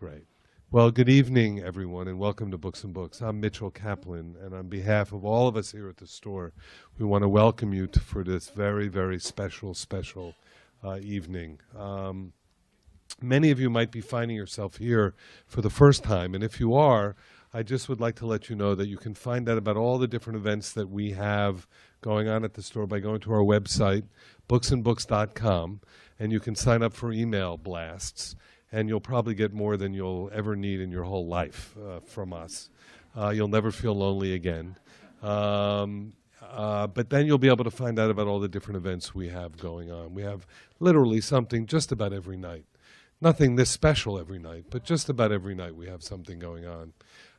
great. Well, good evening, everyone, and welcome to Books and Books. I'm Mitchell Kaplan, and on behalf of all of us here at the store, we want to welcome you for this very, very special evening. Many of you might be finding yourself here for the first time, and if you are, I just would like to let you know that you can find out about all the different events that we have going on at the store by going to our website, booksandbooks.com, and you can sign up for email blasts. And you'll probably get more than you'll ever need in your whole life from us. You'll never feel lonely again. But then you'll be able to find out about all the different events we have going on. We have literally something just about every night. Nothing this special every night, but just about every night we have something going on.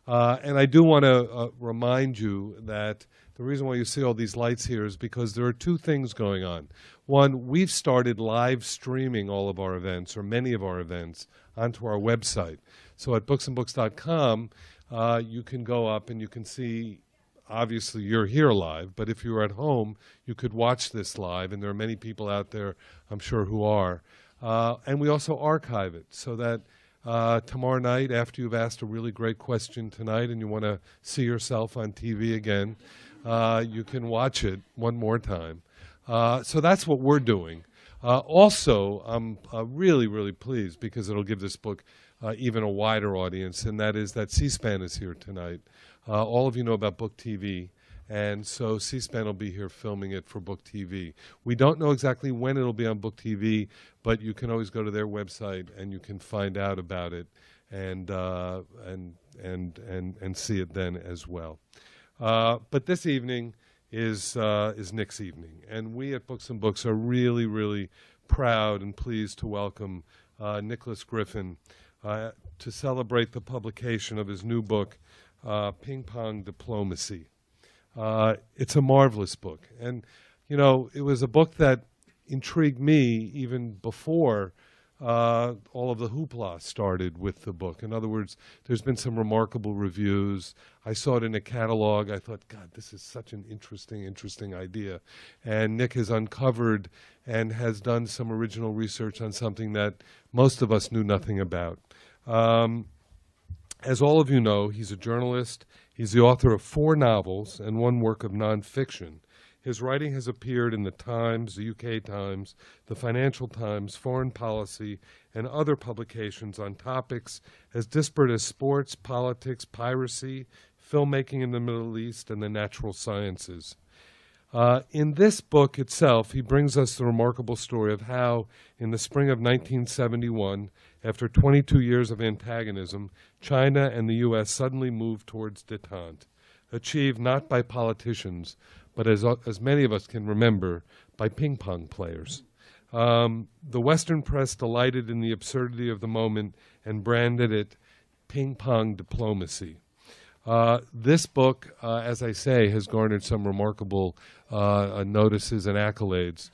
And I do want to remind you that the reason why you see all these lights here is because there are two things going on. One, we've started live streaming all of our events, or many of our events, onto our website. So at booksandbooks.com, you can go up and you can see, obviously you're here live, but if you're at home, you could watch this live, and there are many people out there, I'm sure, who are. And we also archive it so that tomorrow night, after you've asked a really great question tonight and you want to see yourself on TV again, you can watch it one more time. So that's what we're doing. Also, I'm really, really pleased because it'll give this book even a wider audience, and that is that C-SPAN is here tonight. All of you know about Book TV, and so C-SPAN will be here filming it for Book TV. We don't know exactly when it'll be on Book TV, but you can always go to their website and you can find out about it and see it then as well. But this evening is Nick's evening, and we at Books and Books are really, really proud and pleased to welcome Nicholas Griffin to celebrate the publication of his new book, Ping Pong Diplomacy. It's a marvelous book, and you know, it was a book that intrigued me even before all of the hoopla started with the book. In other words, there's been some remarkable reviews. I saw it in a catalog. I thought, God, this is such an interesting idea. And Nick has uncovered and has done some original research on something that most of us knew nothing about. As all of you know, he's a journalist. He's the author of 4 novels and 1 work of nonfiction. His writing has appeared in the Times, the UK Times, the Financial Times, Foreign Policy, and other publications on topics as disparate as sports, politics, piracy, filmmaking in the Middle East, and the natural sciences. In this book itself, he brings us the remarkable story of how, in the spring of 1971, after 22 years of antagonism, China and the U.S. suddenly moved towards détente, achieved not by politicians, but as many of us can remember, by ping pong players. The Western press delighted in the absurdity of the moment and branded it ping pong diplomacy. This book, as I say, has garnered some remarkable notices and accolades.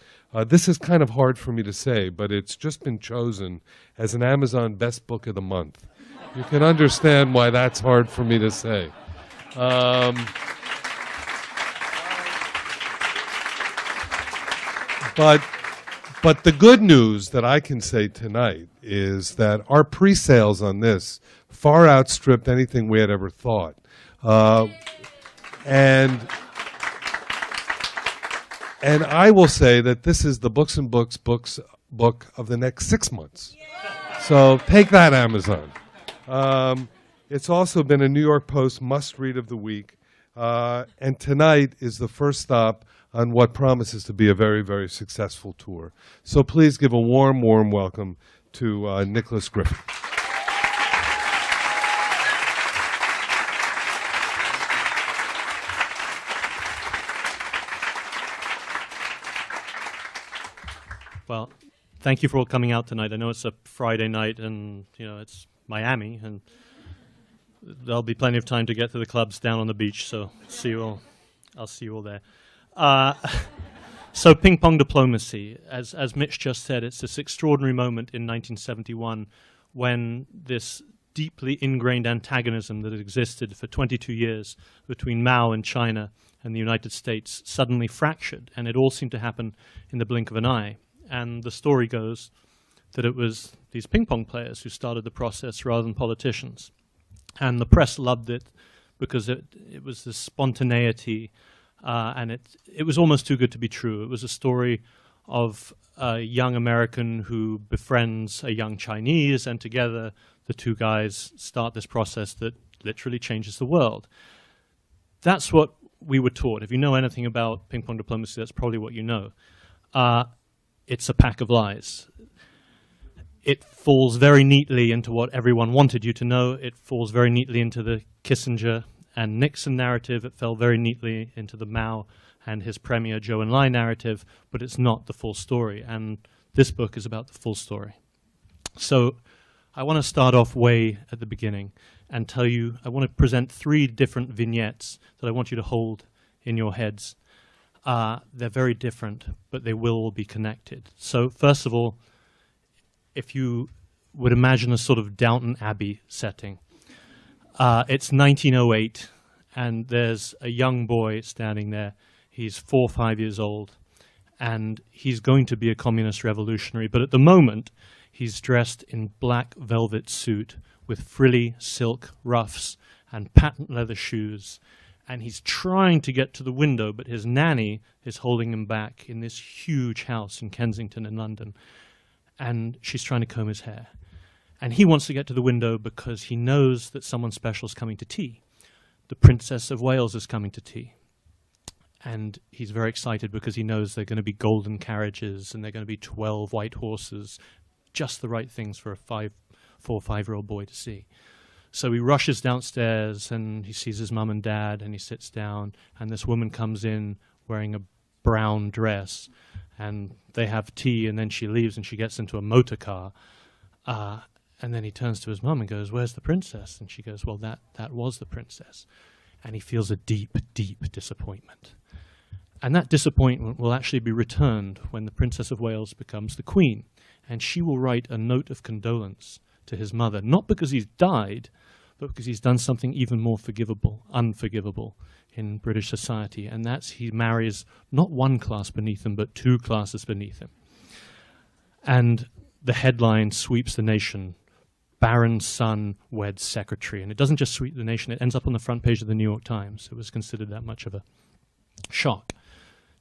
This is kind of hard for me to say, but it's just been chosen as an Amazon Best Book of the Month. You can understand why that's hard for me to say. But the good news that I can say tonight is that our pre-sales on this far outstripped anything we had ever thought. And I will say that this is the Books and Books book of the next 6 months. So take that, Amazon. It's also been a New York Post must-read of the week. And tonight is the first stop on what promises to be a very, very successful tour. So please give a warm, warm welcome to Nicholas Griffin. Well, thank you for all coming out tonight. I know it's a Friday night and, you know, it's Miami, and there'll be plenty of time to get to the clubs down on the beach, so see you all. I'll see you all there. So ping pong diplomacy, as Mitch just said, it's this extraordinary moment in 1971 when this deeply ingrained antagonism that had existed for 22 years between Mao and China and the United States suddenly fractured, and it all seemed to happen in the blink of an eye. And the story goes that it was these ping pong players who started the process rather than politicians. And the press loved it because it was this spontaneity, and it was almost too good to be true. It was a story of a young American who befriends a young Chinese, and together the two guys start this process that literally changes the world. That's what we were taught. If you know anything about ping pong diplomacy, that's probably what you know. It's a pack of lies. It falls very neatly into what everyone wanted you to know. It falls very neatly into the Kissinger and Nixon narrative. It fell very neatly into the Mao and his premier Zhou Enlai narrative, but it's not the full story. And this book is about the full story. So I want to start off way at the beginning and tell you, I want to present 3 different vignettes that I want you to hold in your heads. They're very different, but they will all be connected. So first of all, if you would imagine a sort of Downton Abbey setting, it's 1908, and there's a young boy standing there. He's 4 or 5 years old, and he's going to be a communist revolutionary, but at the moment, he's dressed in black velvet suit with frilly silk ruffs and patent leather shoes, and he's trying to get to the window, but his nanny is holding him back in this huge house in Kensington in London, and she's trying to comb his hair. And he wants to get to the window because he knows that someone special is coming to tea. The Princess of Wales is coming to tea. And he's very excited because he knows they're going to be golden carriages and they're going to be 12 white horses, just the right things for a 4 or 5-year-old boy to see. So he rushes downstairs and he sees his mum and dad and he sits down, and this woman comes in wearing a brown dress, and they have tea, and then she leaves and she gets into a motor car. And then he turns to his mum and goes, "Where's the princess?" And she goes, "Well, that was the princess." And he feels a deep, deep disappointment. And that disappointment will actually be returned when the Princess of Wales becomes the Queen. And she will write a note of condolence to his mother, not because he's died, but because he's done something even more unforgivable in British society. And that's he marries not 1 class beneath him, but 2 classes beneath him. And the headline sweeps the nation: Baron's son weds secretary. And it doesn't just sweep the nation, it ends up on the front page of the New York Times. It was considered that much of a shock.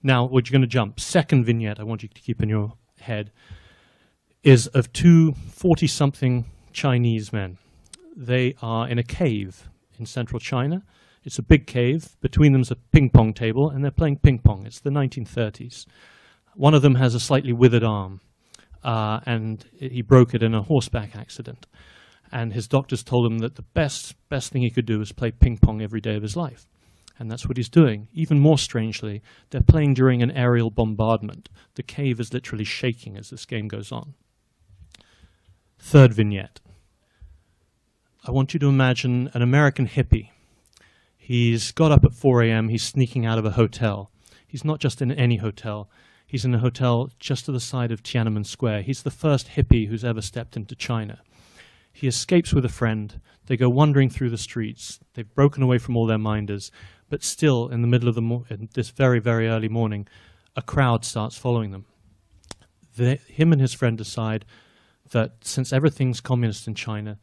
Now, what you're going to jump. Second vignette I want you to keep in your head is of 2 40-something Chinese men. They are in a cave in central China. It's a big cave. Between them's a ping pong table, and they're playing ping pong. It's the 1930s. One of them has a slightly withered arm, and he broke it in a horseback accident. And his doctors told him that the best thing he could do was play ping pong every day of his life. And that's what he's doing. Even more strangely, they're playing during an aerial bombardment. The cave is literally shaking as this game goes on. Third vignette. I want you to imagine an American hippie. He's got up at 4 a.m. He's sneaking out of a hotel. He's not just in any hotel. He's in a hotel just to the side of Tiananmen Square. He's the first hippie who's ever stepped into China. He escapes with a friend. They go wandering through the streets. They've broken away from all their minders. But still, in the middle of this very, very early morning, a crowd starts following them. Him and his friend decide that since everything's communist in China,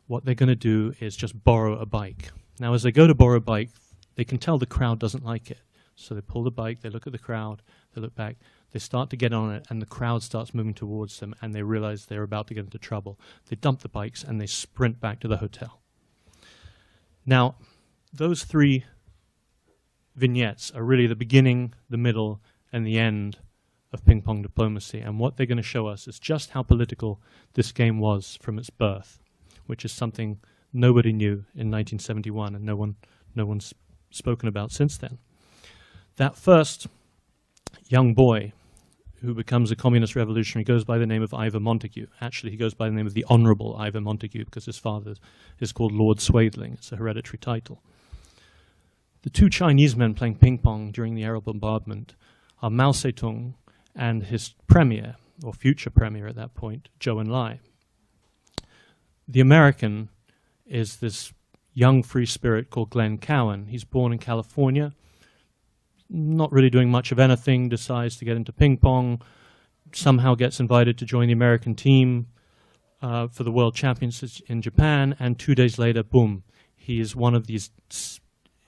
what they're going to do is just borrow a bike. Now, as they go to borrow a bike, they can tell the crowd doesn't like it. So they pull the bike, they look at the crowd, they look back, they start to get on it, and the crowd starts moving towards them, and they realize they're about to get into trouble. They dump the bikes, and they sprint back to the hotel. Now, those 3 vignettes are really the beginning, the middle, and the end of ping pong diplomacy. And what they're going to show us is just how political this game was from its birth, which is something nobody knew in 1971, and no one's spoken about since then. That first young boy who becomes a communist revolutionary goes by the name of Ivor Montagu. Actually, he goes by the name of the Honourable Ivor Montagu because his father is called Lord Swathling. It's a hereditary title. The 2 Chinese men playing ping pong during the aerial bombardment are Mao Zedong and his premier, or future premier at that point, Zhou Enlai. The American is this young free spirit called Glenn Cowan. He's born in California, not really doing much of anything, decides to get into ping pong, somehow gets invited to join the American team for the World Championships in Japan, and 2 days later, boom, he is one of these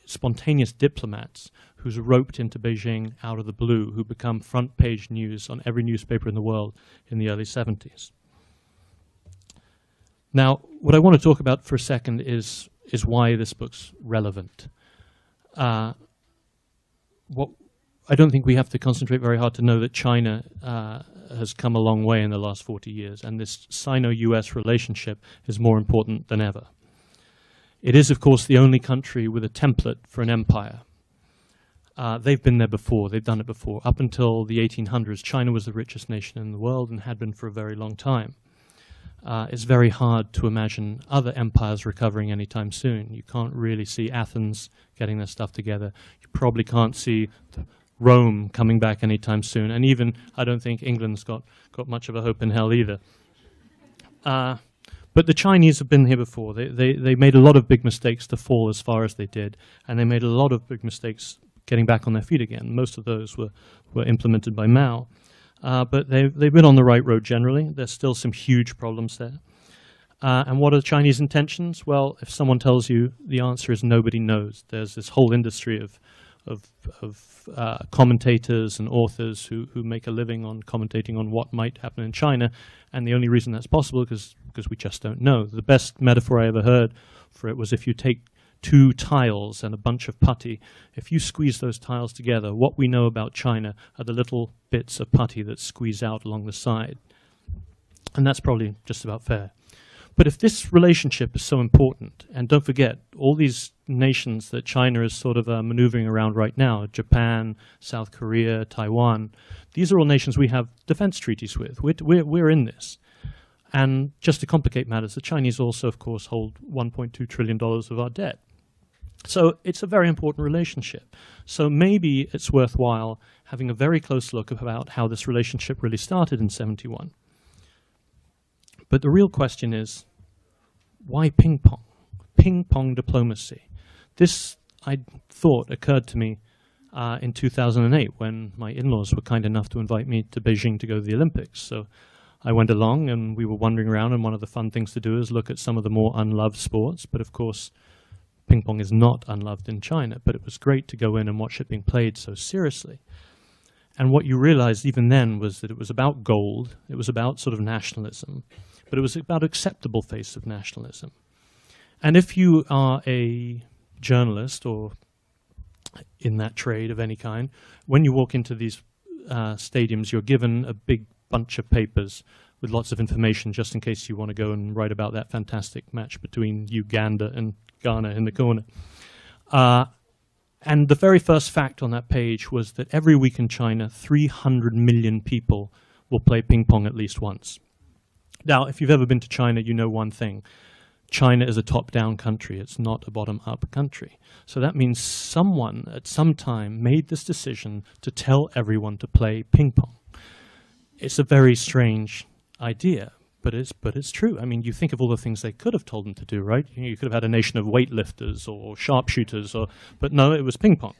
spontaneous diplomats who's roped into Beijing out of the blue, who become front page news on every newspaper in the world in the early 70s. Now, what I want to talk about for a second is why this book's relevant. I don't think we have to concentrate very hard to know that China has come a long way in the last 40 years, and this Sino-US relationship is more important than ever. It is, of course, the only country with a template for an empire. They've been there before, they've done it before. Up until the 1800s, China was the richest nation in the world and had been for a very long time. It's very hard to imagine other empires recovering anytime soon. You can't really see Athens getting their stuff together. You probably can't see Rome coming back anytime soon. And even, I don't think England's got much of a hope in hell either. But the Chinese have been here before. They made a lot of big mistakes to fall as far as they did, and they made a lot of big mistakes getting back on their feet again. Most of those were implemented by Mao. But they've been on the right road generally. There's still some huge problems there. And what are the Chinese intentions? Well, if someone tells you, the answer is nobody knows. There's this whole industry of commentators and authors who make a living on commentating on what might happen in China, and the only reason that's possible is because we just don't know. The best metaphor I ever heard for it was if you take 2 tiles and a bunch of putty, if you squeeze those tiles together, what we know about China are the little bits of putty that squeeze out along the side. And that's probably just about fair. But if this relationship is so important, and don't forget, all these nations that China is sort of maneuvering around right now, Japan, South Korea, Taiwan, these are all nations we have defense treaties with. We're in this. And just to complicate matters, the Chinese also, of course, hold $1.2 trillion of our debt. So it's a very important relationship. So maybe it's worthwhile having a very close look about how this relationship really started in 71. But the real question is, why ping pong? Ping pong diplomacy. This, I thought, occurred to me in 2008 when my in-laws were kind enough to invite me to Beijing to go to the Olympics. So I went along and we were wandering around, and one of the fun things to do is look at some of the more unloved sports. But of course, ping pong is not unloved in China, but it was great to go in and watch it being played so seriously. And what you realized even then was that it was about gold, it was about sort of nationalism, but it was about acceptable face of nationalism. And if you are a journalist or in that trade of any kind, when you walk into these stadiums, you're given a big bunch of papers with lots of information just in case you want to go and write about that fantastic match between Uganda and Ghana in the corner. And the very first fact on that page was that every week in China, 300 million people will play ping pong at least once. Now, if you've ever been to China, you know one thing. China is a top-down country. It's not a bottom-up country. So that means someone at some time made this decision to tell everyone to play ping pong. It's a very strange idea, but it's true. I mean, you think of all the things they could have told them to do, right? You could have had a nation of weightlifters or sharpshooters, but no, it was ping pong.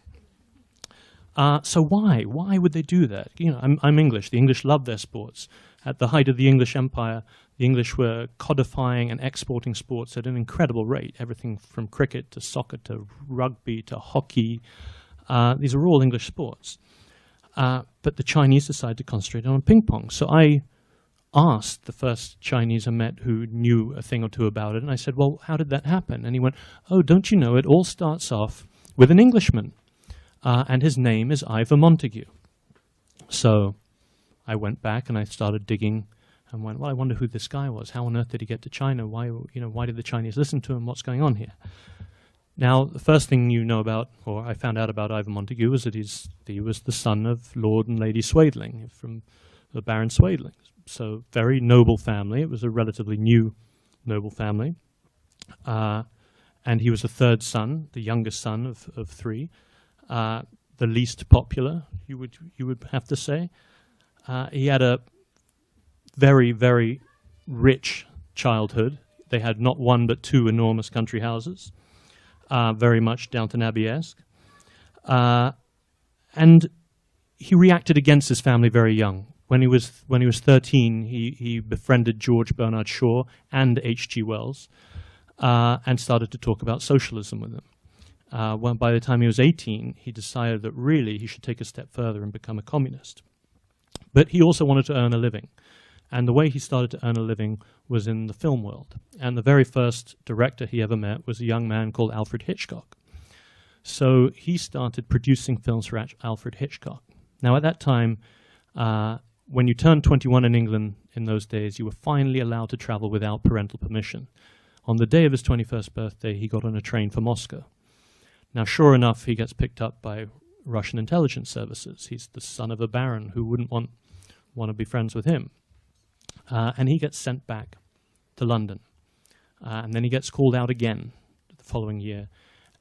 So why? Why would they do that? You know, I'm English. The English love their sports. At the height of the English Empire, the English were codifying and exporting sports at an incredible rate. Everything from cricket to soccer to rugby to hockey. These are all English sports. But the Chinese decided to concentrate on ping pong. So I asked the first Chinese I met who knew a thing or two about it, and I said, well, how did that happen? And he went, oh, don't you know, it all starts off with an Englishman, and his name is Ivor Montagu. So I went back and I started digging and went, well, I wonder who this guy was. How on earth did he get to China? Why did the Chinese listen to him? What's going on here? Now, the first thing you know about, or I found out about Ivor Montagu, was that he was the son of Lord and Lady Swadeling, from the Baron Swadeling. So very noble family. It was a relatively new noble family. And he was the third son, the youngest son of three, the least popular, you would have to say. He had a very, very rich childhood. They had not one but two enormous country houses, very much Downton Abbey-esque. And he reacted against his family very young, when he was 13, he befriended George Bernard Shaw and H.G. Wells, and started to talk about socialism with them. When by the time he was 18, he decided that really he should take a step further and become a communist. But he also wanted to earn a living. And the way he started to earn a living was in the film world. And the very first director he ever met was a young man called Alfred Hitchcock. So he started producing films for Alfred Hitchcock. Now at that time, when you turned 21 in England in those days, you were finally allowed to travel without parental permission. On the day of his 21st birthday, he got on a train for Moscow. Now, sure enough, he gets picked up by Russian intelligence services. He's the son of a baron who wouldn't want to be friends with him. And he gets sent back to London. And then he gets called out again the following year.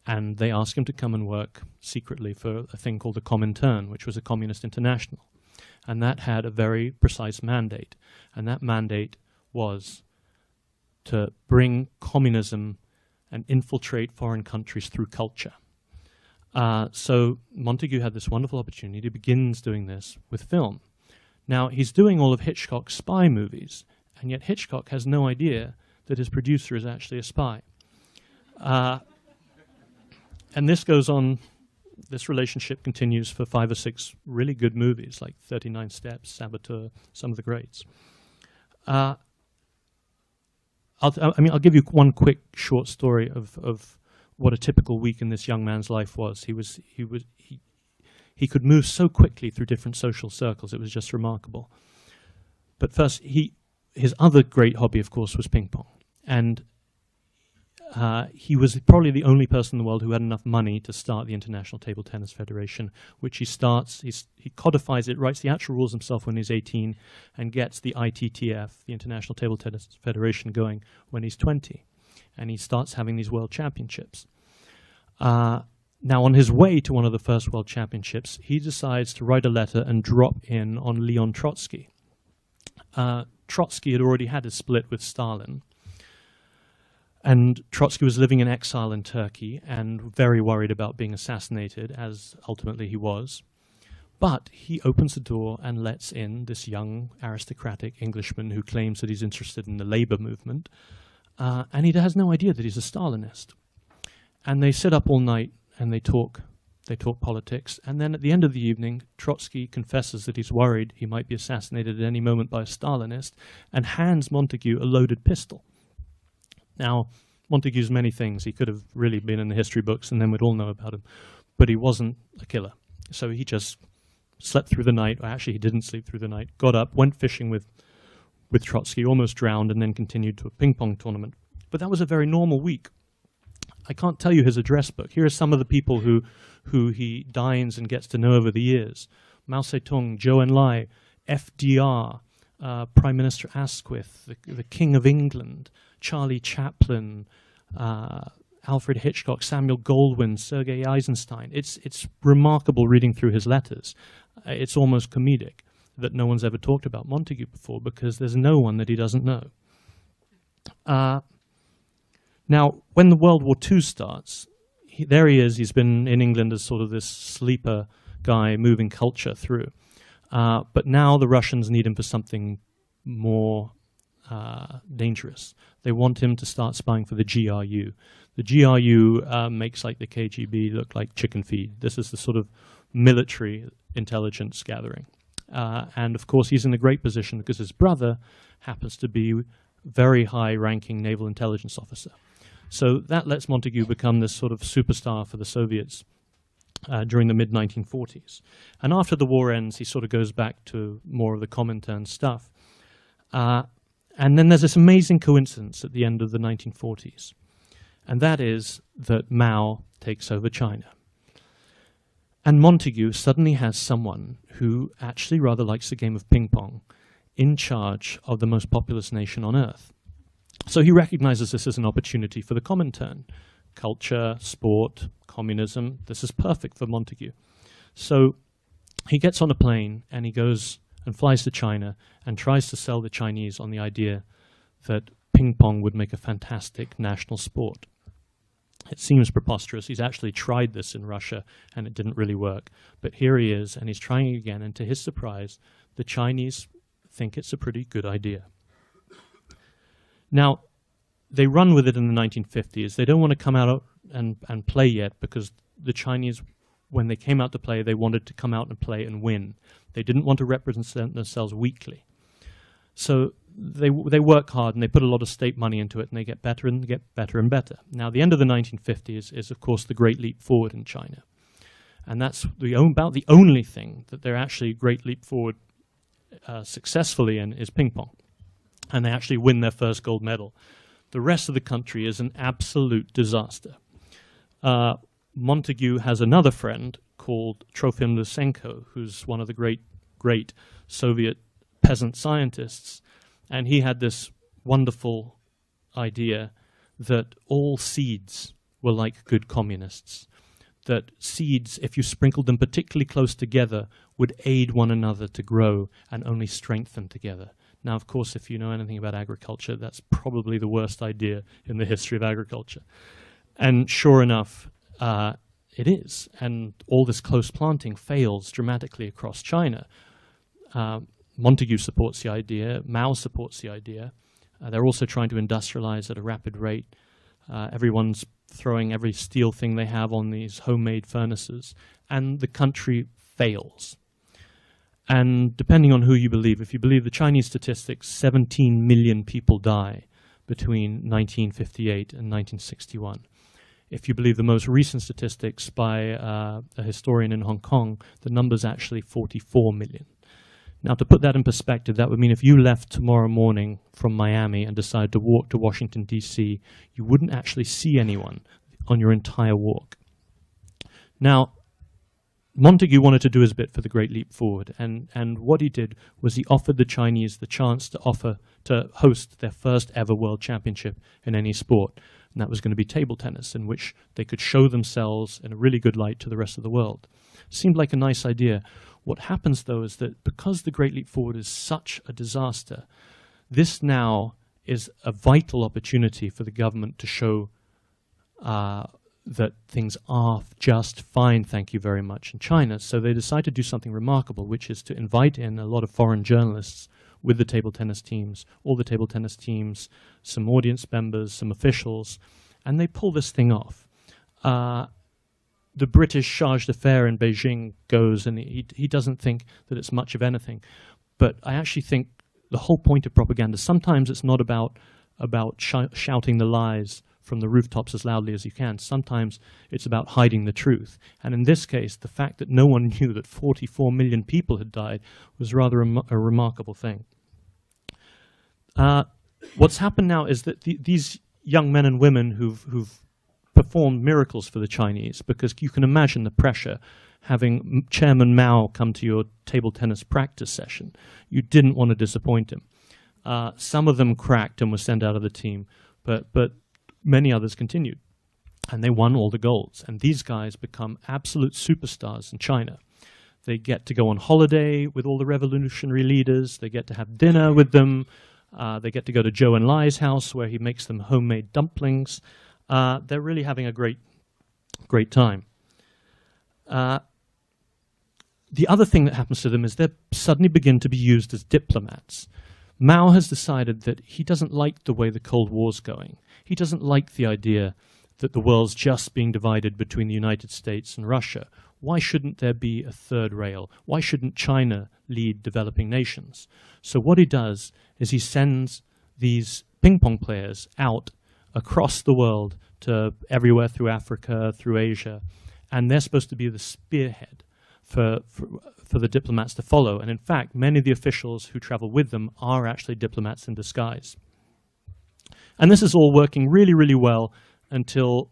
And they ask him to come and work secretly for a thing called the Comintern, which was a communist international. And that had a very precise mandate. And that mandate was to bring communism and infiltrate foreign countries through culture. So Montagu had this wonderful opportunity. He begins doing this with film. Now, he's doing all of Hitchcock's spy movies, and yet Hitchcock has no idea that his producer is actually a spy. And this goes on, this relationship continues for 5 or 6 really good movies, like 39 Steps, Saboteur, some of the greats. I'll give you one quick short story of what a typical week in this young man's life was. He could move so quickly through different social circles. It was just remarkable. But first, his other great hobby, of course, was ping pong. And he was probably the only person in the world who had enough money to start the International Table Tennis Federation, which he codifies it, writes the actual rules himself when he's 18, and gets the ITTF, the International Table Tennis Federation, going when he's 20. And he starts having these world championships. Now, on his way to one of the first world championships, he decides to write a letter and drop in on Leon Trotsky. Trotsky had already had a split with Stalin. And Trotsky was living in exile in Turkey and very worried about being assassinated, as ultimately he was. But he opens the door and lets in this young aristocratic Englishman who claims that he's interested in the labor movement. And he has no idea that he's a Stalinist. And they sit up all night and they talk politics. And then at the end of the evening, Trotsky confesses that he's worried he might be assassinated at any moment by a Stalinist and hands Montagu a loaded pistol. Now, Montagu's many things. He could have really been in the history books and then we'd all know about him. But he wasn't a killer. So he just slept through the night. Or actually, he didn't sleep through the night. Got up, went fishing with Trotsky, almost drowned, and then continued to a ping pong tournament. But that was a very normal week. I can't tell you his address book. Here are some of the people who he dines and gets to know over the years. Mao Zedong, Zhou Enlai, FDR, Prime Minister Asquith, the King of England, Charlie Chaplin, Alfred Hitchcock, Samuel Goldwyn, Sergei Eisenstein. It's remarkable reading through his letters. It's almost comedic that no one's ever talked about Montagu before because there's no one that he doesn't know. Now, when the World War II starts, there he is. He's been in England as sort of this sleeper guy moving culture through. But now the Russians need him for something more dangerous. They want him to start spying for the GRU. The GRU makes like the KGB look like chicken feed. This is the sort of military intelligence gathering. And of course, he's in a great position because his brother happens to be a very high-ranking naval intelligence officer. So that lets Montagu become this sort of superstar for the Soviets during the mid-1940s. And after the war ends, he sort of goes back to more of the Comintern stuff. And then there's this amazing coincidence at the end of the 1940s. And that is that Mao takes over China. And Montagu suddenly has someone who actually rather likes the game of ping pong in charge of the most populous nation on earth. So he recognizes this as an opportunity for the Comintern. Culture, sport, communism, this is perfect for Montagu. So he gets on a plane and he goes and flies to China and tries to sell the Chinese on the idea that ping pong would make a fantastic national sport. It seems preposterous. He's actually tried this in Russia and it didn't really work. But here he is and he's trying again, and to his surprise, the Chinese think it's a pretty good idea. Now, they run with it in the 1950s. They don't want to come out and play yet, because the Chinese, when they came out to play, they wanted to come out and play and win. They didn't want to represent themselves weakly. So they work hard, and they put a lot of state money into it, and they get better and get better and better. Now, the end of the 1950s is, of course, the Great Leap Forward in China. And that's about the only thing that they're actually Great Leap Forward successfully in is ping pong. And they actually win their first gold medal. The rest of the country is an absolute disaster. Montague has another friend called Trofim Lysenko, who's one of the great Soviet peasant scientists. And he had this wonderful idea that all seeds were like good communists. That seeds, if you sprinkled them particularly close together, would aid one another to grow and only strengthen together. Now, of course, if you know anything about agriculture, that's probably the worst idea in the history of agriculture. And sure enough, it is. And all this close planting fails dramatically across China. Montague supports the idea. Mao supports the idea. They're also trying to industrialize at a rapid rate. Everyone's throwing every steel thing they have on these homemade furnaces. And the country fails. And depending on who you believe, if you believe the Chinese statistics, 17 million people die between 1958 and 1961. If you believe the most recent statistics by a historian in Hong Kong, the number's actually 44 million. Now, to put that in perspective, that would mean if you left tomorrow morning from Miami and decided to walk to Washington, D.C., you wouldn't actually see anyone on your entire walk. Now, Montague wanted to do his bit for the Great Leap Forward, and what he did was he offered the Chinese the chance to host their first ever world championship in any sport, and that was going to be table tennis, in which they could show themselves in a really good light to the rest of the world. Seemed like a nice idea. What happens, though, is that because the Great Leap Forward is such a disaster, this now is a vital opportunity for the government to show that things are just fine, thank you very much, in China. So they decide to do something remarkable, which is to invite in a lot of foreign journalists with the table tennis teams, all the table tennis teams, some audience members, some officials, and they pull this thing off. The British charge d'affaires in Beijing goes, and he doesn't think that it's much of anything. But I actually think the whole point of propaganda, sometimes it's not about shouting the lies from the rooftops as loudly as you can. Sometimes it's about hiding the truth. And in this case, the fact that no one knew that 44 million people had died was rather a remarkable thing. What's happened now is that these young men and women who've performed miracles for the Chinese, because you can imagine the pressure having Chairman Mao come to your table tennis practice session. You didn't want to disappoint him. Some of them cracked and were sent out of the team, but many others continued, and they won all the golds. And these guys become absolute superstars in China. They get to go on holiday with all the revolutionary leaders. They get to have dinner with them. They get to go to Zhou Enlai's house, where he makes them homemade dumplings. They're really having a great time. The other thing that happens to them is they suddenly begin to be used as diplomats. Mao has decided that he doesn't like the way the Cold War's going. He doesn't like the idea that the world's just being divided between the United States and Russia. Why shouldn't there be a third rail? Why shouldn't China lead developing nations? So what he does is he sends these ping pong players out across the world to everywhere through Africa, through Asia, and they're supposed to be the spearhead for the diplomats to follow. And in fact, many of the officials who travel with them are actually diplomats in disguise. And this is all working really, really well until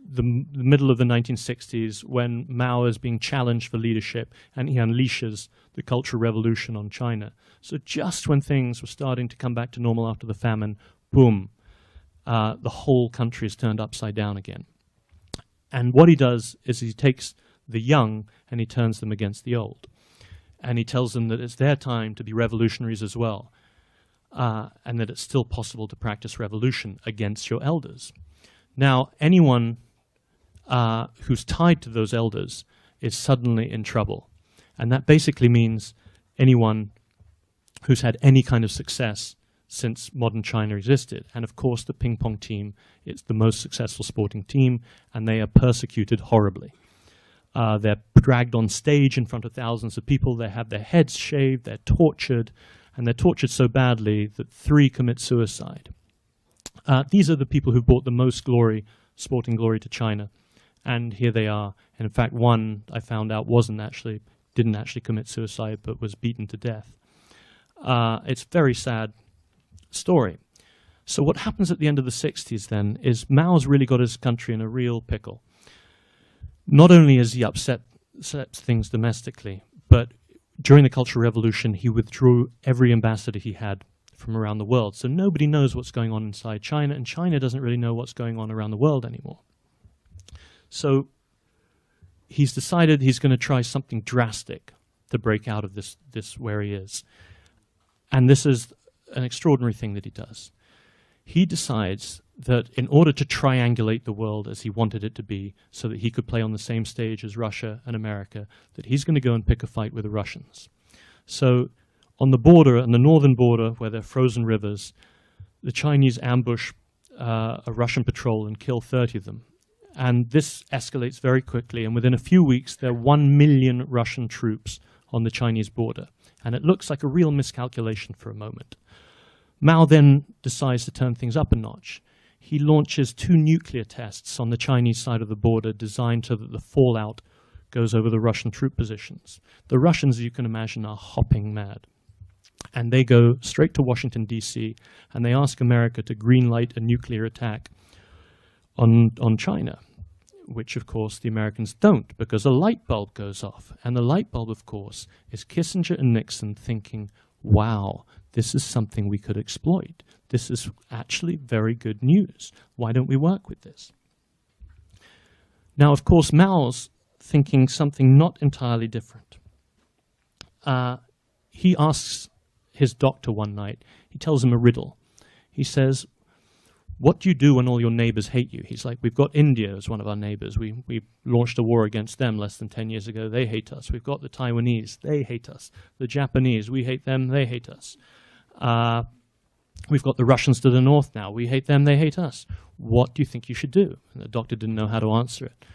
the middle of the 1960s, when Mao is being challenged for leadership and he unleashes the Cultural Revolution on China. So just when things were starting to come back to normal after the famine, boom, the whole country is turned upside down again. And what he does is he takes the young and he turns them against the old. And he tells them that it's their time to be revolutionaries as well, and that it's still possible to practice revolution against your elders. Now, anyone who's tied to those elders is suddenly in trouble. And that basically means anyone who's had any kind of success since modern China existed. And of course, the ping pong team is the most successful sporting team, and they are persecuted horribly. They're dragged on stage in front of thousands of people. They have their heads shaved. They're tortured, and they're tortured so badly that 3 commit suicide. These are the people who brought the most glory, sporting glory, to China. And here they are. And in fact, one I found out didn't actually commit suicide, but was beaten to death. It's a very sad story. So what happens at the end of the 60s then is Mao's really got his country in a real pickle. Not only has he upset things domestically, but during the Cultural Revolution, he withdrew every ambassador he had from around the world. So nobody knows what's going on inside China, and China doesn't really know what's going on around the world anymore. So he's decided he's going to try something drastic to break out of this where he is. And this is an extraordinary thing that he does. He decides that in order to triangulate the world as he wanted it to be, so that he could play on the same stage as Russia and America, that he's going to go and pick a fight with the Russians. So on the border, on the northern border, where there are frozen rivers, the Chinese ambush a Russian patrol and kill 30 of them. And this escalates very quickly, and within a few weeks, there are 1 million Russian troops on the Chinese border. And it looks like a real miscalculation for a moment. Mao then decides to turn things up a notch. He launches 2 nuclear tests on the Chinese side of the border designed so that the fallout goes over the Russian troop positions. The Russians, as you can imagine, are hopping mad. And they go straight to Washington, D.C., and they ask America to greenlight a nuclear attack on China, which, of course, the Americans don't, because a light bulb goes off. And the light bulb, of course, is Kissinger and Nixon thinking, wow, this is something we could exploit. This is actually very good news. Why don't we work with this? Now, of course, Mao's thinking something not entirely different. He asks his doctor one night, he tells him a riddle. He says, what do you do when all your neighbors hate you? He's like, we've got India as one of our neighbors. We launched a war against them less than 10 years ago. They hate us. We've got the Taiwanese. They hate us. The Japanese. We hate them. They hate us. We've got the Russians to the north now. We hate them. They hate us. What do you think you should do? And the doctor didn't know how to answer it.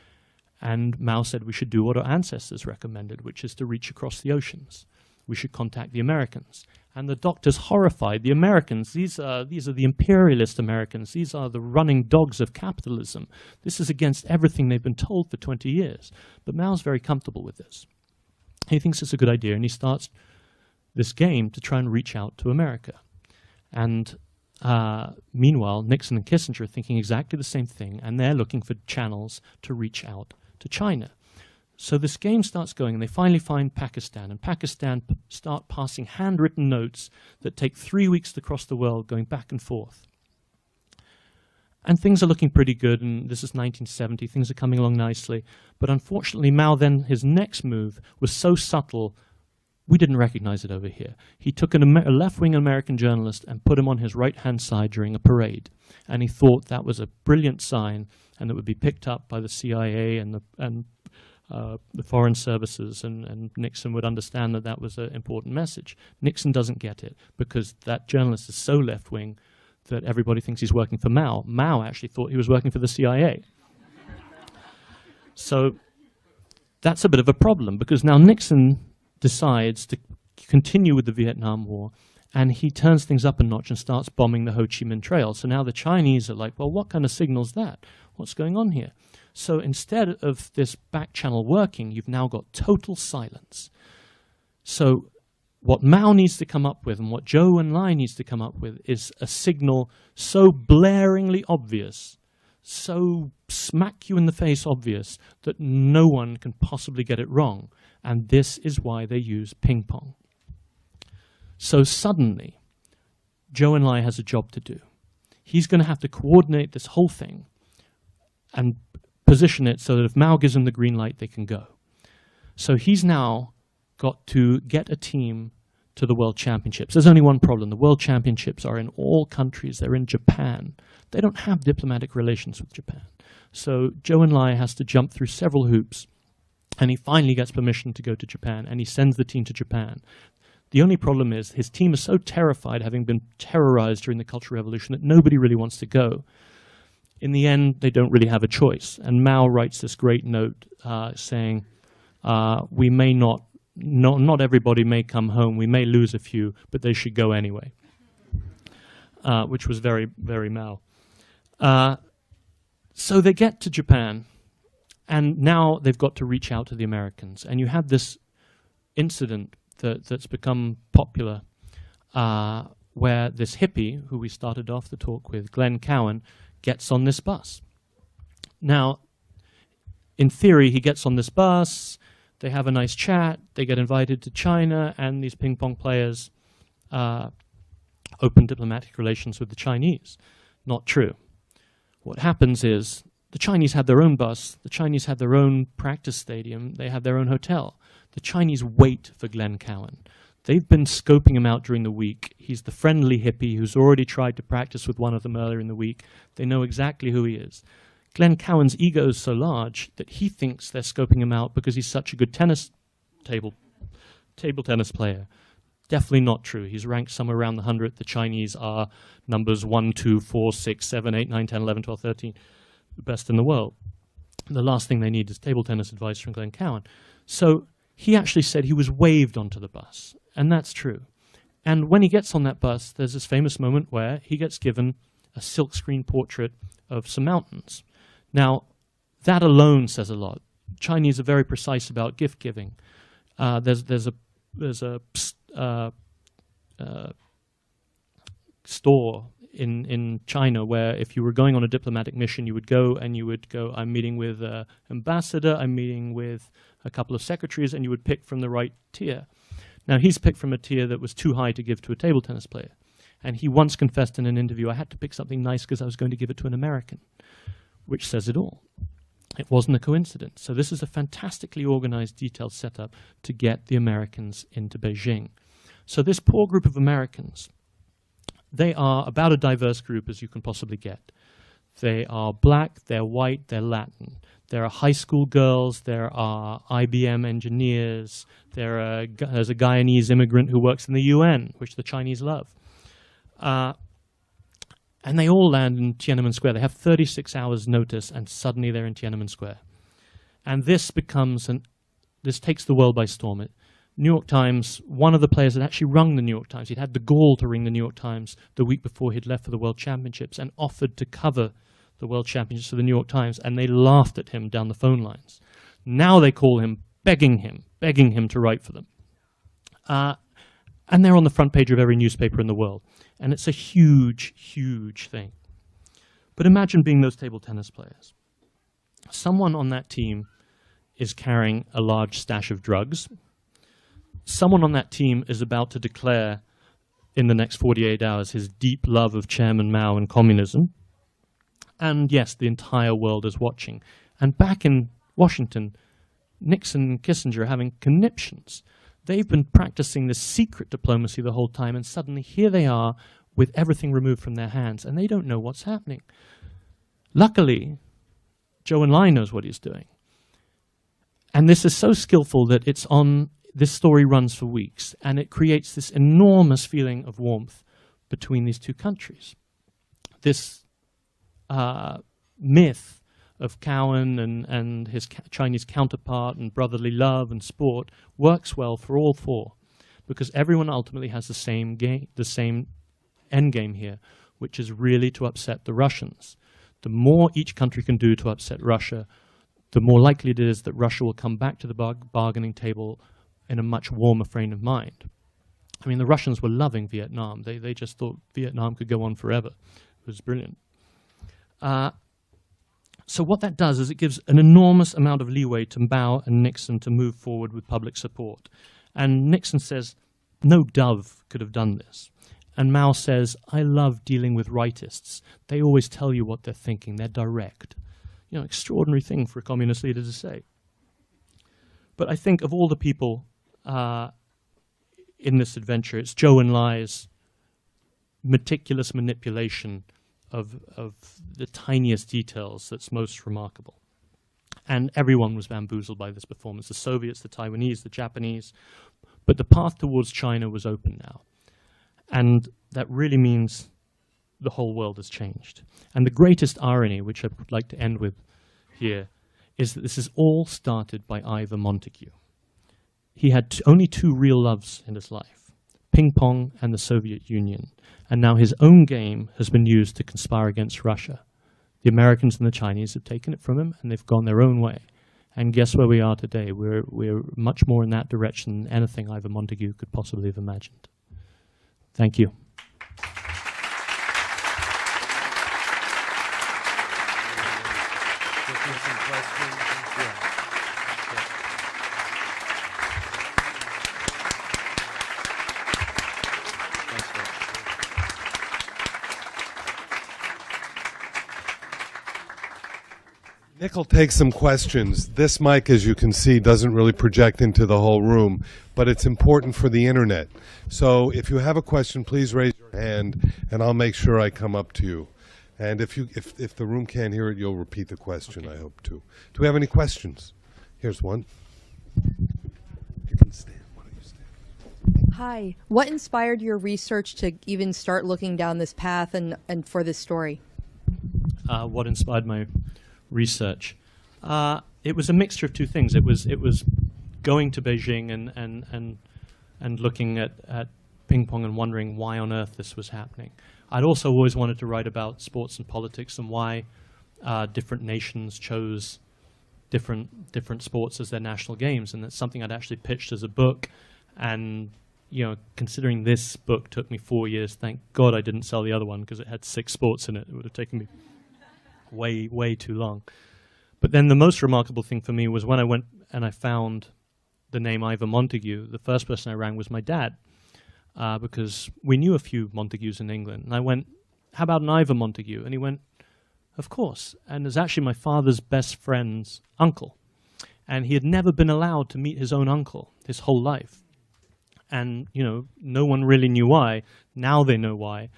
And Mao said we should do what our ancestors recommended, which is to reach across the oceans. We should contact the Americans. And the doctor's horrified. The Americans, these are the imperialist Americans. These are the running dogs of capitalism. This is against everything they've been told for 20 years. But Mao's very comfortable with this. He thinks it's a good idea, and he starts this game to try and reach out to America. And meanwhile, Nixon and Kissinger are thinking exactly the same thing, and they're looking for channels to reach out to China. So this game starts going, and they finally find Pakistan, and Pakistan start passing handwritten notes that take 3 weeks to cross the world, going back and forth. And things are looking pretty good, and this is 1970, things are coming along nicely. But unfortunately, Mao then, his next move was so subtle, we didn't recognize it over here. He took a left-wing American journalist and put him on his right-hand side during a parade. And he thought that was a brilliant sign, and it would be picked up by the CIA and the foreign services, and Nixon would understand that that was an important message. Nixon doesn't get it because that journalist is so left-wing that everybody thinks he's working for Mao. Mao actually thought he was working for the CIA. So that's a bit of a problem because now Nixon decides to continue with the Vietnam War, and he turns things up a notch and starts bombing the Ho Chi Minh Trail. So now the Chinese are like, well, what kind of signal's that? What's going on here? So instead of this back channel working, you've now got total silence. So what Mao needs to come up with and what Zhou Enlai needs to come up with is a signal so blaringly obvious, so smack you in the face obvious, that no one can possibly get it wrong. And this is why they use ping pong. So suddenly, Zhou Enlai has a job to do. He's going to have to coordinate this whole thing and position it so that if Mao gives him the green light, they can go. So he's now got to get a team to the World Championships. There's only one problem. The World Championships are in all countries. They're in Japan. They don't have diplomatic relations with Japan. So Zhou Enlai has to jump through several hoops, and he finally gets permission to go to Japan, and he sends the team to Japan. The only problem is his team is so terrified, having been terrorized during the Cultural Revolution, that nobody really wants to go. In the end, they don't really have a choice. And Mao writes this great note saying, we may not everybody may come home, we may lose a few, but they should go anyway, which was very, very Mao. So they get to Japan, and now they've got to reach out to the Americans. And you have this incident that's become popular, where this hippie, who we started off the talk with, Glenn Cowan, gets on this bus. Now, in theory, he gets on this bus, they have a nice chat, they get invited to China, and these ping pong players open diplomatic relations with the Chinese. Not true. What happens is the Chinese had their own bus, the Chinese had their own practice stadium, they had their own hotel. The Chinese wait for Glenn Cowan. They've been scoping him out during the week. He's the friendly hippie who's already tried to practice with one of them earlier in the week. They know exactly who he is. Glenn Cowan's ego is so large that he thinks they're scoping him out because he's such a good table tennis player. Definitely not true. He's ranked somewhere around the 100th. The Chinese are numbers 1, 2, 4, 6, 7, 8, 9, 10, 11, 12, 13, the best in the world. The last thing they need is table tennis advice from Glenn Cowan. So he actually said he was waved onto the bus, and that's true. And when he gets on that bus, there's this famous moment where he gets given a silkscreen portrait of some mountains. Now, that alone says a lot. Chinese are very precise about gift giving. There's a store in China where if you were going on a diplomatic mission, you would go and you would go, I'm meeting with an ambassador, I'm meeting with a couple of secretaries, and you would pick from the right tier. Now, he's picked from a tier that was too high to give to a table tennis player. And he once confessed in an interview, I had to pick something nice because I was going to give it to an American, which says it all. It wasn't a coincidence. So this is a fantastically organized, detailed setup to get the Americans into Beijing. So this poor group of Americans, they are about as diverse group as you can possibly get. They are black, they're white, they're Latin. There are high school girls, there are IBM engineers, there's a Guyanese immigrant who works in the UN, which the Chinese love. And they all land in Tiananmen Square. They have 36 hours notice, and suddenly they're in Tiananmen Square. And this takes the world by storm. New York Times, one of the players had actually rung the New York Times. He'd had the gall to ring the New York Times the week before he'd left for the World Championships and offered to cover the World Championships for the New York Times, and they laughed at him down the phone lines. Now they call him, begging him to write for them. And they're on the front page of every newspaper in the world. And it's a huge, huge thing. But imagine being those table tennis players. Someone on that team is carrying a large stash of drugs. Someone on that team is about to declare in the next 48 hours his deep love of Chairman Mao and communism. And yes, the entire world is watching. And back in Washington, Nixon and Kissinger are having conniptions. They've been practicing this secret diplomacy the whole time, and suddenly here they are with everything removed from their hands, and they don't know what's happening. Luckily, Zhou Enlai knows what he's doing. And this is so skillful that this story runs for weeks, and it creates this enormous feeling of warmth between these two countries. This myth of Cowan and his Chinese counterpart and brotherly love and sport works well for all four, because everyone ultimately has the same end game here, which is really to upset the Russians. The more each country can do to upset Russia, the more likely it is that Russia will come back to the bargaining table in a much warmer frame of mind. I mean, the Russians were loving Vietnam. They just thought Vietnam could go on forever. It was brilliant. So what that does is it gives an enormous amount of leeway to Mao and Nixon to move forward with public support. And Nixon says, no dove could have done this. And Mao says, I love dealing with rightists. They always tell you what they're thinking. They're direct. You know, extraordinary thing for a communist leader to say. But I think of all the people in this adventure, it's Zhou Enlai's meticulous manipulation of the tiniest details that's most remarkable. And everyone was bamboozled by this performance. The Soviets, the Taiwanese, the Japanese. But the path towards China was open now. And that really means the whole world has changed. And the greatest irony, which I would like to end with here, is that this is all started by Ivor Montagu. He had only two real loves in his life, ping pong and the Soviet Union. And now his own game has been used to conspire against Russia. The Americans and the Chinese have taken it from him, and they've gone their own way. And guess where we are today? We're much more in that direction than anything Ivor Montagu could possibly have imagined. Thank you. Nick will take some questions. This mic, as you can see, doesn't really project into the whole room, but it's important for the internet. So if you have a question, please raise your hand, and I'll make sure I come up to you. And if the room can't hear it, you'll repeat the question, okay. I hope to. Do we have any questions? Here's one. You can stand. Why don't you stand? Hi. What inspired your research to even start looking down this path and for this story? What inspired my research? It was a mixture of two things. It was going to Beijing and looking at ping pong and wondering why on earth this was happening. I'd also always wanted to write about sports and politics and why different nations chose different sports as their national games, and that's something I'd actually pitched as a book. And considering this book took me 4 years, thank God I didn't sell the other one because it had 6 sports in it. It would have taken me way too long. But then the most remarkable thing for me was when I went and I found the name Ivor Montagu, the first person I rang was my dad, because we knew a few Montagues in England. And I went, how about an Ivor Montagu? And he went, of course. And it was actually my father's best friend's uncle. And he had never been allowed to meet his own uncle his whole life. And, no one really knew why. Now they know why.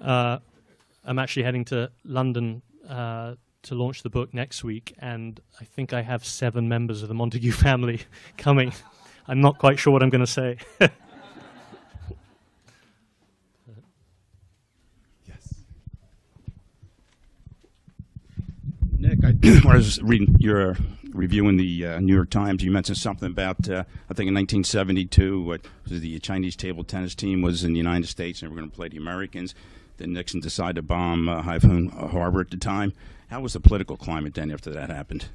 I'm actually heading to London to launch the book next week, and I think I have 7 members of the Montagu family coming. I'm not quite sure what I'm going to say. Yes. Nick, when I was reading your review in the New York Times, you mentioned something about, I think in 1972, the Chinese table tennis team was in the United States and they were going to play the Americans. Then Nixon decided to bomb Haiphong Harbor at the time. How was the political climate then after that happened?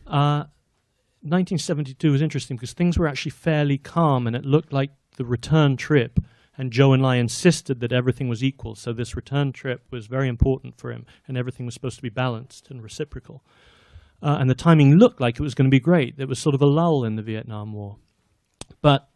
1972 was interesting because things were actually fairly calm, and it looked like the return trip. And Joe and I insisted that everything was equal. So this return trip was very important for him, and everything was supposed to be balanced and reciprocal. And the timing looked like it was going to be great. There was sort of a lull in the Vietnam War. But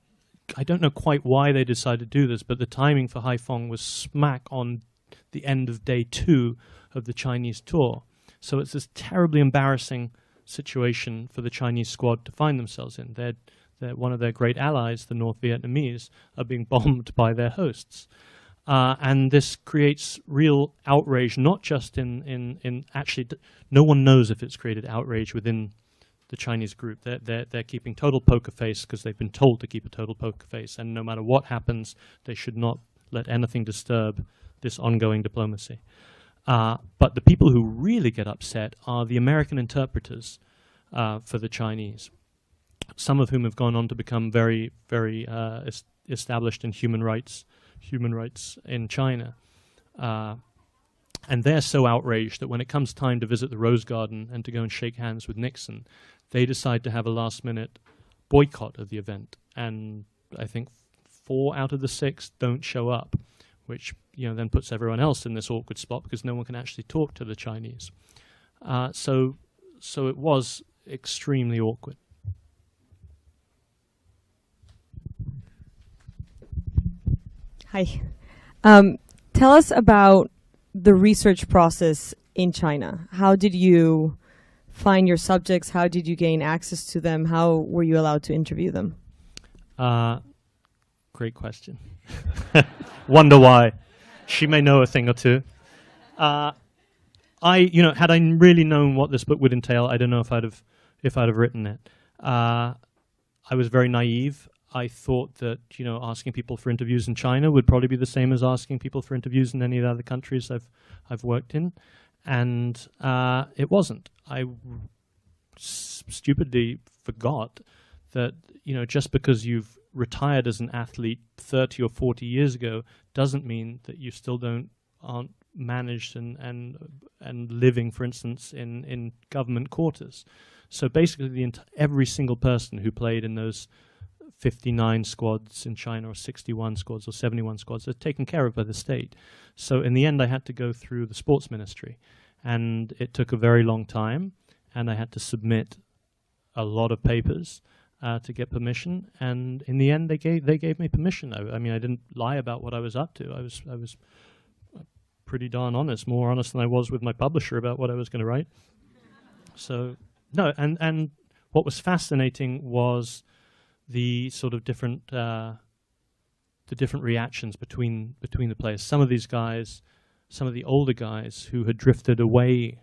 I don't know quite why they decided to do this, but the timing for Haiphong was smack on the end of day 2 of the Chinese tour. So it's this terribly embarrassing situation for the Chinese squad to find themselves in. They're one of their great allies, the North Vietnamese, are being bombed by their hosts. And this creates real outrage, not just in actually, no one knows if it's created outrage within the Chinese group. They're keeping total poker face because they've been told to keep a total poker face, and no matter what happens, they should not let anything disturb this ongoing diplomacy. But the people who really get upset are the American interpreters for the Chinese, some of whom have gone on to become very established in human rights in China. And they're so outraged that when it comes time to visit the Rose Garden and to go and shake hands with Nixon, they decide to have a last-minute boycott of the event. And I think 4 out of the 6 don't show up, which then puts everyone else in this awkward spot because no one can actually talk to the Chinese. So it was extremely awkward. Hi. Tell us about the research process in China. How did you find your subjects? How did you gain access to them? How were you allowed to interview them? Great question. Wonder why. She may know a thing or two. Had I really known what this book would entail, I don't know if I'd have written it. I was very naive. I thought that, you know, asking people for interviews in China would probably be the same as asking people for interviews in any of the other countries I've worked in, and it wasn't. I stupidly forgot that, you know, just because you've retired as an athlete 30 or 40 years ago doesn't mean that you still aren't managed and living, for instance, in government quarters. So basically, every single person who played in those 59 squads in China, or 61 squads, or 71 squads, are taken care of by the state. So in the end, I had to go through the sports ministry, and it took a very long time, and I had to submit a lot of papers to get permission. And in the end, they gave me permission. I mean, I didn't lie about what I was up to. I was pretty darn honest, more honest than I was with my publisher about what I was going to write. So no, and what was fascinating was the sort of different reactions between the players. Some of these guys, some of the older guys who had drifted away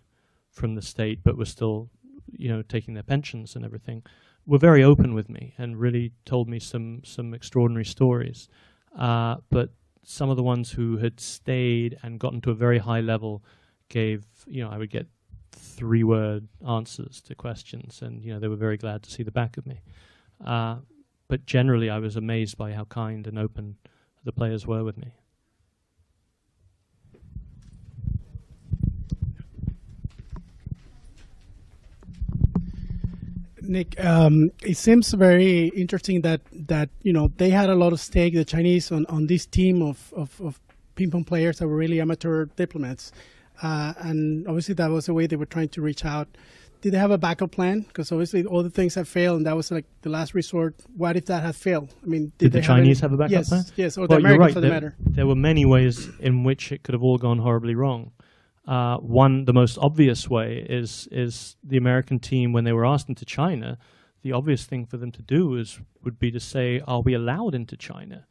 from the state but were still, you know, taking their pensions and everything, were very open with me and really told me some extraordinary stories. But some of the ones who had stayed and gotten to a very high level gave, you know, I would get 3-word answers to questions, and, you know, they were very glad to see the back of me. But generally, I was amazed by how kind and open the players were with me. Nick, it seems very interesting that you know, they had a lot of stake, the Chinese, on this team of ping pong players that were really amateur diplomats, and obviously that was the way they were trying to reach out. Did they have a backup plan? Because obviously all the things have failed, and that was like the last resort. What if that had failed? I mean, did the Chinese have a backup plan? Yes, or the Americans, for the matter. There were many ways in which it could have all gone horribly wrong. The most obvious way is the American team, when they were asked into China, the obvious thing for them to do would be to say, "Are we allowed into China?"